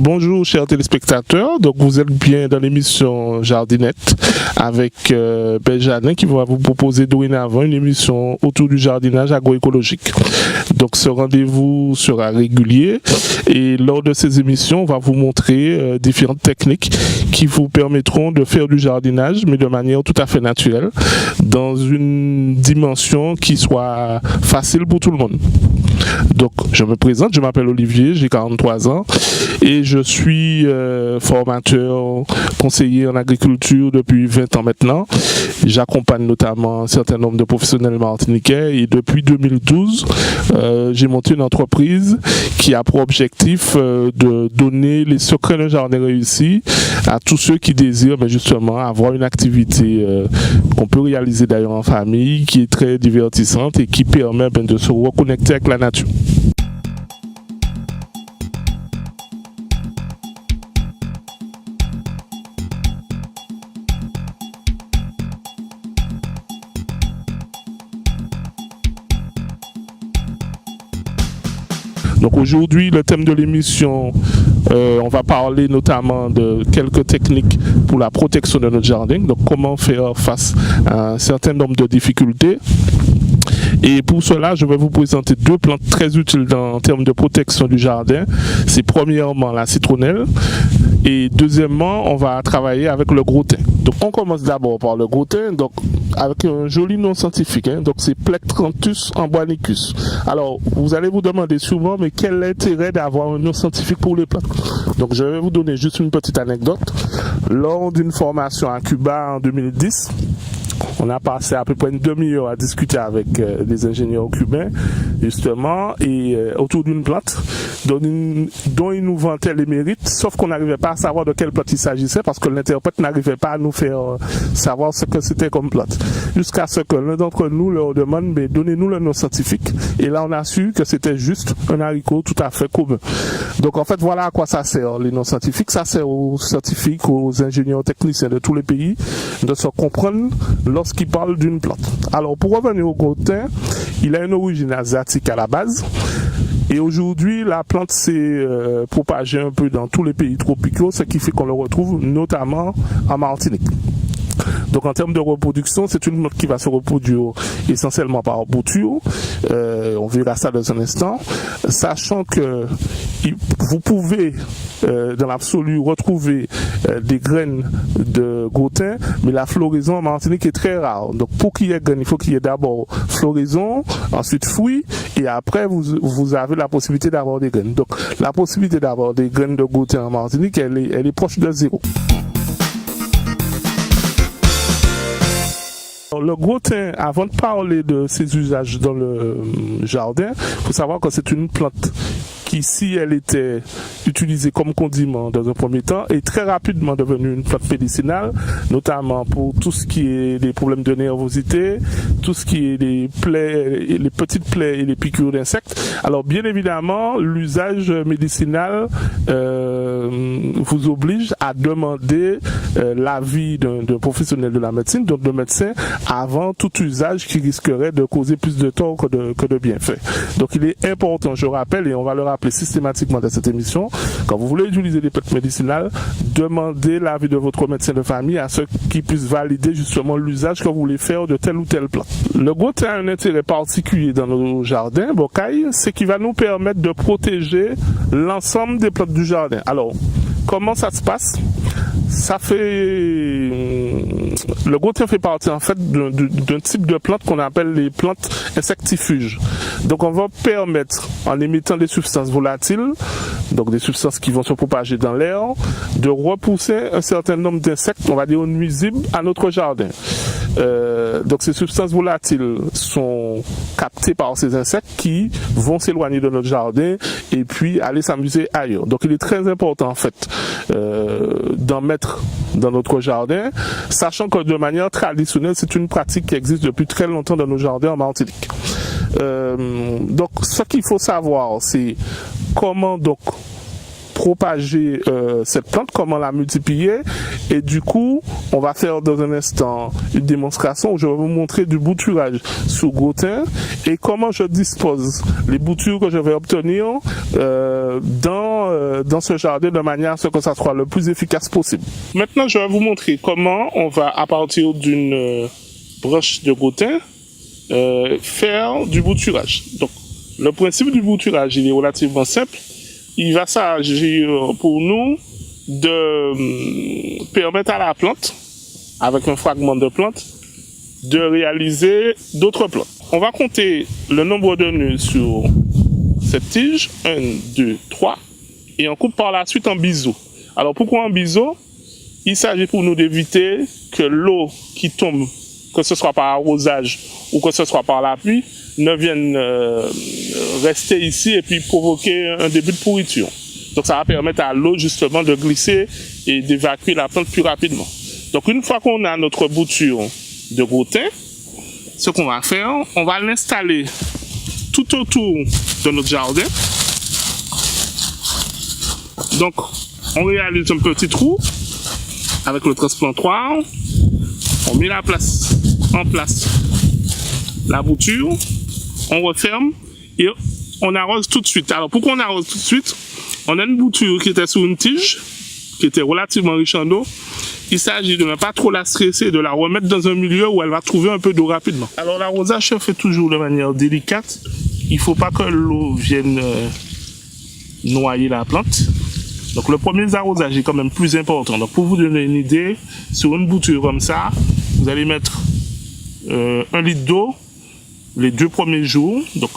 Bonjour chers téléspectateurs, donc vous êtes bien dans l'émission Jardinette avec Benjamin qui va vous proposer dorénavant une émission autour du jardinage agroécologique. Donc ce rendez-vous sera régulier et lors de ces émissions on va vous montrer différentes techniques qui vous permettront de faire du jardinage mais de manière tout à fait naturelle dans une dimension qui soit facile pour tout le monde. Donc je me présente, je m'appelle Olivier, j'ai 43 ans et je suis formateur, conseiller en agriculture depuis 20 ans maintenant. J'accompagne notamment un certain nombre de professionnels martiniquais et depuis 2012, j'ai monté une entreprise qui a pour objectif de donner les secrets d'un jardin réussi à tous ceux qui désirent justement avoir une activité qu'on peut réaliser d'ailleurs en famille, qui est très divertissante et qui permet de se reconnecter avec la nature. Donc aujourd'hui, le thème de l'émission, on va parler notamment de quelques techniques pour la protection de notre jardin. Donc comment faire face à un certain nombre de difficultés. Et pour cela, je vais vous présenter deux plantes très utiles en termes de protection du jardin. C'est premièrement la citronnelle et deuxièmement, on va travailler avec le gros thym. Donc on commence d'abord par le gros thym, donc avec un joli nom scientifique, donc c'est Plectranthus amboinicus. Alors vous allez vous demander souvent, mais quel est l'intérêt d'avoir un nom scientifique pour les plantes? Donc je vais vous donner juste une petite anecdote. Lors d'une formation à Cuba en 2010, on a passé à peu près une demi-heure à discuter avec des ingénieurs cubains, justement, et autour d'une plante dont ils nous vantaient les mérites, sauf qu'on n'arrivait pas à savoir de quelle plante il s'agissait parce que l'interprète n'arrivait pas à nous faire savoir ce que c'était comme plante. Jusqu'à ce que l'un d'entre nous leur demande, mais donnez-nous le nom scientifique. Et là, on a su que c'était juste un haricot tout à fait commun. Donc, en fait, voilà à quoi ça sert, les noms scientifiques. Ça sert aux scientifiques, aux ingénieurs techniciens de tous les pays de se comprendre lorsqu'ils parlent d'une plante. Alors, pour revenir au gros thym, il a une origine asiatique à la base. Et aujourd'hui, la plante s'est propagée un peu dans tous les pays tropicaux, ce qui fait qu'on le retrouve notamment en Martinique. Donc en termes de reproduction, c'est une plante qui va se reproduire essentiellement par bouture. On verra ça dans un instant. Sachant que vous pouvez dans l'absolu retrouver des graines de gros thym, mais la floraison en Martinique est très rare. Donc pour qu'il y ait graines, il faut qu'il y ait d'abord floraison, ensuite fruits, et après vous avez la possibilité d'avoir des graines. Donc la possibilité d'avoir des graines de gros thym en Martinique, elle est proche de zéro. Le gros thym, avant de parler de ses usages dans le jardin, il faut savoir que c'est une plante qui, si elle était utilisée comme condiment dans un premier temps, est très rapidement devenue une plante médicinale, notamment pour tout ce qui est des problèmes de nervosité, tout ce qui est les plaies, les petites plaies et les piqûres d'insectes. Alors bien évidemment, l'usage médicinal vous oblige à demander l'avis d'un professionnel de la médecine, donc de médecin, avant tout usage qui risquerait de causer plus de tort que de bienfaits. Donc il est important, je rappelle, et on va le rappeler systématiquement dans cette émission, quand vous voulez utiliser des plantes médicinales, demandez l'avis de votre médecin de famille à ce qui puisse valider justement l'usage que vous voulez faire de telle ou telle plante. Le gros thym a un intérêt particulier dans nos jardins, bocailles, c'est qu'il va nous permettre de protéger l'ensemble des plantes du jardin. Alors, comment ça se passe? Ça fait... Le gros thym fait partie en fait d'un type de plante qu'on appelle les plantes insectifuges. Donc on va permettre, en émettant des substances volatiles, donc des substances qui vont se propager dans l'air, de repousser un certain nombre d'insectes, on va dire nuisibles, à notre jardin. Donc ces substances volatiles sont captées par ces insectes qui vont s'éloigner de notre jardin et puis aller s'amuser ailleurs. Donc il est très important en fait d'en mettre dans notre jardin, sachant que de manière traditionnelle c'est une pratique qui existe depuis très longtemps dans nos jardins en Martinique. Donc ce qu'il faut savoir, c'est comment donc propager cette plante, comment la multiplier. Et du coup, on va faire dans un instant une démonstration où je vais vous montrer du bouturage sous gros-thym et comment je dispose les boutures que je vais obtenir dans ce jardin de manière à ce que ça soit le plus efficace possible. Maintenant, je vais vous montrer comment on va, à partir d'une broche de gros-thym, faire du bouturage. Donc, le principe du bouturage, il est relativement simple. Il va s'agir pour nous de permettre à la plante, avec un fragment de plante, de réaliser d'autres plantes. On va compter le nombre de nœuds sur cette tige, 1, 2, 3, et on coupe par la suite en biseau. Alors pourquoi en biseau? Il s'agit pour nous d'éviter que l'eau qui tombe, que ce soit par arrosage ou que ce soit par la pluie, ne vienne rester ici et puis provoquer un début de pourriture. Donc ça va permettre à l'eau justement de glisser et d'évacuer la plante plus rapidement. Donc une fois qu'on a notre bouture de gros-thym, ce qu'on va faire, on va l'installer tout autour de notre jardin. Donc on réalise un petit trou avec le transplantoir, on met en place la bouture, on referme et on arrose tout de suite. Alors pourquoi on arrose tout de suite? On a une bouture qui était sur une tige, qui était relativement riche en eau. Il s'agit de ne pas trop la stresser, de la remettre dans un milieu où elle va trouver un peu d'eau rapidement. Alors l'arrosage se fait toujours de manière délicate. Il ne faut pas que l'eau vienne noyer la plante. Donc le premier arrosage est quand même plus important. Donc pour vous donner une idée, sur une bouture comme ça, vous allez mettre 1 litre d'eau les 2 premiers jours. Donc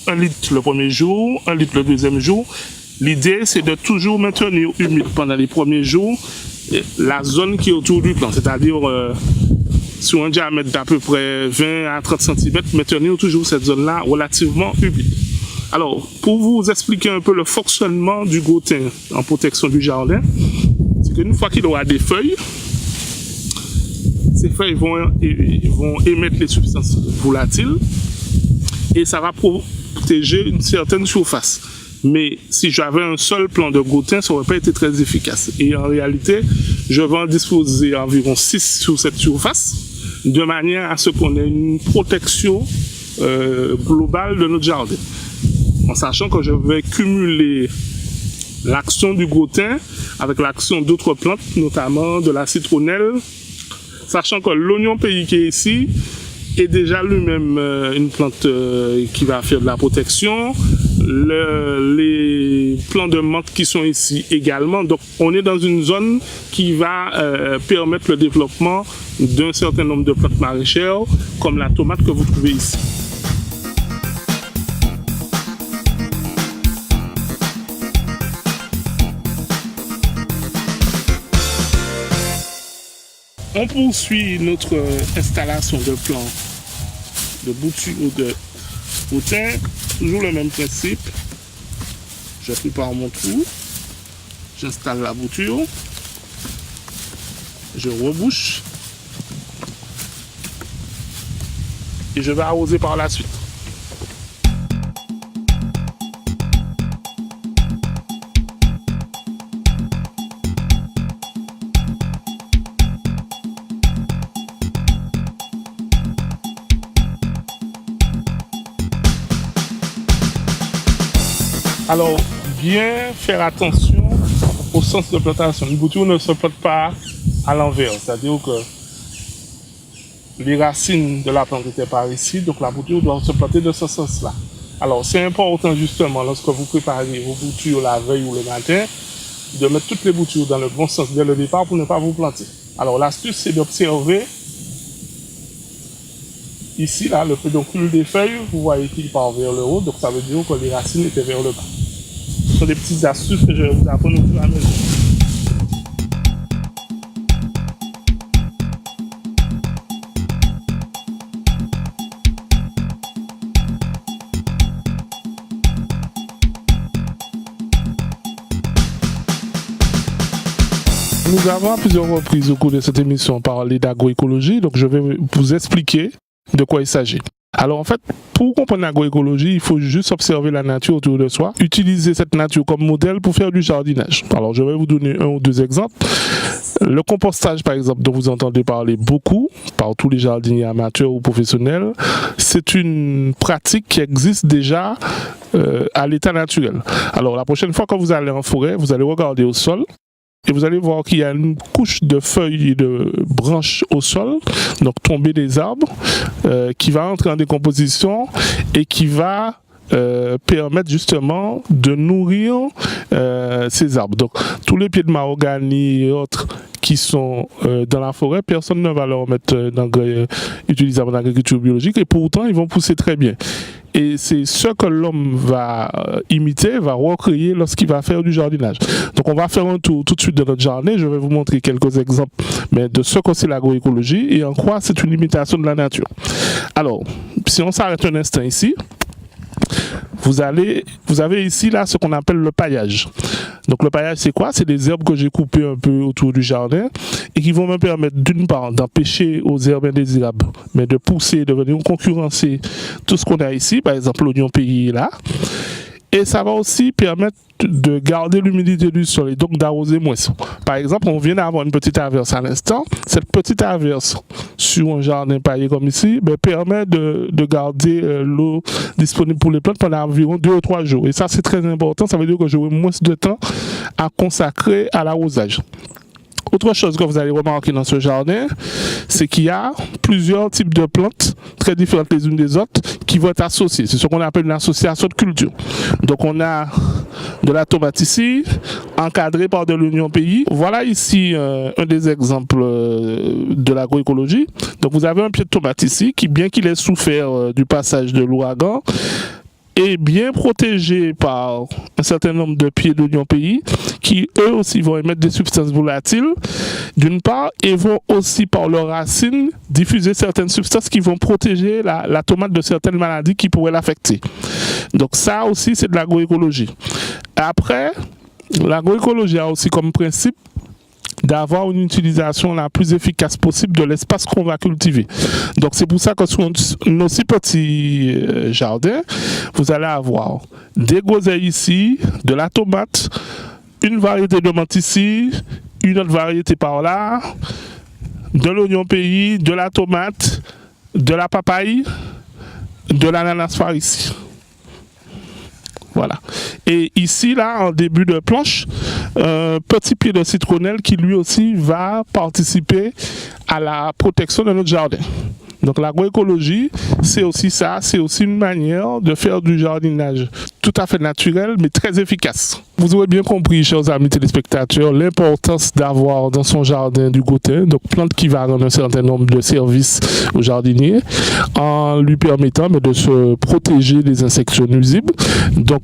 1 litre le premier jour, 1 litre le deuxième jour. L'idée c'est de toujours maintenir humide pendant les premiers jours la zone qui est autour du plant, c'est-à-dire sur un diamètre d'à peu près 20 à 30 cm, maintenir toujours cette zone-là relativement humide. Alors, pour vous expliquer un peu le fonctionnement du gros-thym en protection du jardin, c'est qu'une fois qu'il aura des feuilles, ces feuilles vont émettre les substances volatiles et ça va protéger une certaine surface. Mais si j'avais un seul plant de gros-thym, ça n'aurait pas été très efficace. Et en réalité, je vais en disposer environ 6 sur cette surface, de manière à ce qu'on ait une protection globale de notre jardin. En sachant que je vais cumuler l'action du gros-thym avec l'action d'autres plantes, notamment de la citronnelle, sachant que l'oignon pays qui est ici est déjà lui-même une plante qui va faire de la protection. Les plants de menthe qui sont ici également. Donc on est dans une zone qui va permettre le développement d'un certain nombre de plantes maraîchères comme la tomate que vous trouvez ici. On poursuit notre installation de plants de bouture de gros-thym. Toujours le même principe. Je prépare mon trou. J'installe la bouture. Je rebouche. Et je vais arroser par la suite. Alors, bien faire attention au sens de plantation. Une bouture ne se plante pas à l'envers, c'est-à-dire que les racines de la plante étaient par ici, donc la bouture doit se planter de ce sens-là. Alors, c'est important justement, lorsque vous préparez vos boutures la veille ou le matin, de mettre toutes les boutures dans le bon sens dès le départ pour ne pas vous planter. Alors, l'astuce, c'est d'observer ici, là, le pédoncule des feuilles, vous voyez qu'il part vers le haut, donc ça veut dire que les racines étaient vers le bas. Ce sont des petites astuces que je vais vous apprendre au fur et à mesure. Nous avons à plusieurs reprises au cours de cette émission parlé d'agroécologie, donc je vais vous expliquer de quoi il s'agit. Alors en fait, pour comprendre l'agroécologie, il faut juste observer la nature autour de soi, utiliser cette nature comme modèle pour faire du jardinage. Alors je vais vous donner un ou deux exemples. Le compostage, par exemple, dont vous entendez parler beaucoup par tous les jardiniers amateurs ou professionnels, c'est une pratique qui existe déjà à l'état naturel. Alors la prochaine fois que vous allez en forêt, vous allez regarder au sol. Et vous allez voir qu'il y a une couche de feuilles et de branches au sol, donc tombées des arbres, qui va entrer en décomposition et qui va permettre justement de nourrir ces arbres. Donc tous les pieds de mahogany et autres qui sont dans la forêt, personne ne va leur mettre d'engrais utilisables en agriculture biologique et pourtant ils vont pousser très bien. Et c'est ce que l'homme va imiter, va recréer lorsqu'il va faire du jardinage. Donc on va faire un tour tout de suite de notre jardin. Je vais vous montrer quelques exemples de ce que c'est l'agroécologie et en quoi c'est une imitation de la nature. Alors, si on s'arrête un instant ici, vous avez ici là ce qu'on appelle le paillage. Donc le paillage c'est quoi? C'est des herbes que j'ai coupées un peu autour du jardin et qui vont me permettre d'une part d'empêcher aux herbes indésirables mais de pousser, de venir concurrencer tout ce qu'on a ici, par exemple l'oignon pays là. Et ça va aussi permettre de garder l'humidité du sol et donc d'arroser moins. Par exemple, on vient d'avoir une petite averse à l'instant. Cette petite averse sur un jardin paillé comme ici permet de garder l'eau disponible pour les plantes pendant environ 2 ou 3 jours. Et ça, c'est très important. Ça veut dire que j'aurai moins de temps à consacrer à l'arrosage. Autre chose que vous allez remarquer dans ce jardin, c'est qu'il y a plusieurs types de plantes très différentes les unes des autres qui vont être associées. C'est ce qu'on appelle une association de culture. Donc on a de la tomate ici, encadrée par de l'oignon pays. Voilà ici un des exemples de l'agroécologie. Donc vous avez un pied de tomate ici qui, bien qu'il ait souffert du passage de l'ouragan, est bien protégé par un certain nombre de pieds d'oignon pays qui eux aussi vont émettre des substances volatiles d'une part et vont aussi par leurs racines diffuser certaines substances qui vont protéger la tomate de certaines maladies qui pourraient l'affecter. Donc ça aussi c'est de l'agroécologie. Après, l'agroécologie a aussi comme principe d'avoir une utilisation la plus efficace possible de l'espace qu'on va cultiver. Donc c'est pour ça que sur nos si petits jardins, vous allez avoir des groseilles ici, de la tomate, une variété de menthe ici, une autre variété par là, de l'oignon pays, de la tomate, de la papaye, de l'ananas par ici. Voilà. Et ici, là, en début de planche, un petit pied de citronnelle qui lui aussi va participer à la protection de notre jardin. Donc l'agroécologie, c'est aussi ça, c'est aussi une manière de faire du jardinage tout à fait naturel, mais très efficace. Vous aurez bien compris, chers amis téléspectateurs, l'importance d'avoir dans son jardin du gotin, donc plante qui va rendre un certain nombre de services au jardinier, en lui permettant de se protéger des insectes nuisibles. Donc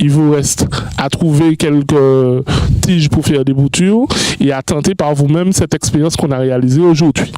il vous reste à trouver quelques tiges pour faire des boutures et à tenter par vous-même cette expérience qu'on a réalisée aujourd'hui.